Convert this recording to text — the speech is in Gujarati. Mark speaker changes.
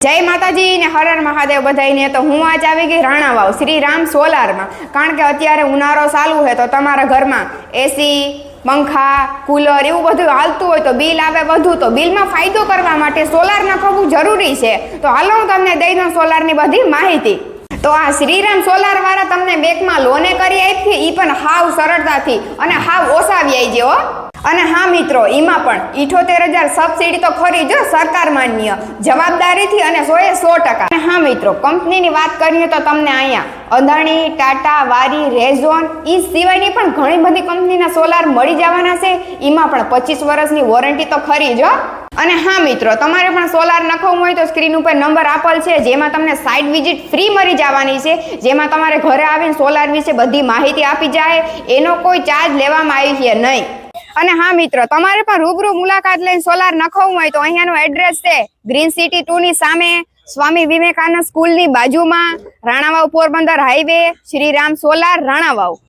Speaker 1: जय माताजी ने हर हर महादेव बधाई ने। तो हूँ आज आई गई राणावाव श्रीराम सोलार में, कारण के अत्यारे उनाळो चालू है तो तमारा घर में एसी पंखा कूलर एवं बधुं हालतुं होय तो बिल आवे वधु, तो बिल में फायदो करवा माटे सोलार नाखवुं जरूरी है। तो हालो हूँ तमने दई दऊं सोलार नी बधी माहिती। तो आ श्रीराम सोलार वाळा तमने बैंक में लोने करी आपी, ई पण हाव सरळताथी अने हाव ओछा व्याजे हो। અને હા મિત્રો, એમાં પણ 78,000 સબસિડી તો ખરી જ સરકાર માન્ય જવાબદારીથી અને 100%। અને હા મિત્રો, કંપનીની વાત કરીએ તો તમને અહીંયા અદાણી, ટાટા, વારી, રેઝોન એ સિવાયની પણ ઘણી બધી કંપનીના સોલાર મળી જવાના છે। એમાં પણ 25 વર્ષની વોરંટી તો ખરી જ। અને હા મિત્રો, તમારે પણ સોલાર નખાવવું હોય તો સ્ક્રીન ઉપર નંબર આપેલ છે, જેમાં તમને સાઇટ વિઝિટ ફ્રી મળી જવાની છે, જેમાં તમારે ઘરે આવીને સોલાર વિશે બધી માહિતી આપી જાય, એનો કોઈ ચાર્જ લેવામાં આવી છે નહીં। અને હા મિત્રો, તમારે પણ રૂબરૂ મુલાકાત લઈને સોલાર નખાવવું હોય તો અહીંયાનું એડ્રેસ છે ગ્રીન સિટી 2 ની સામે સ્વામી વિવેકાનંદ સ્કૂલની બાજુમાં, રાણાવાવ પોરબંદર હાઈવે, શ્રીરામ સોલાર રાણાવાવ।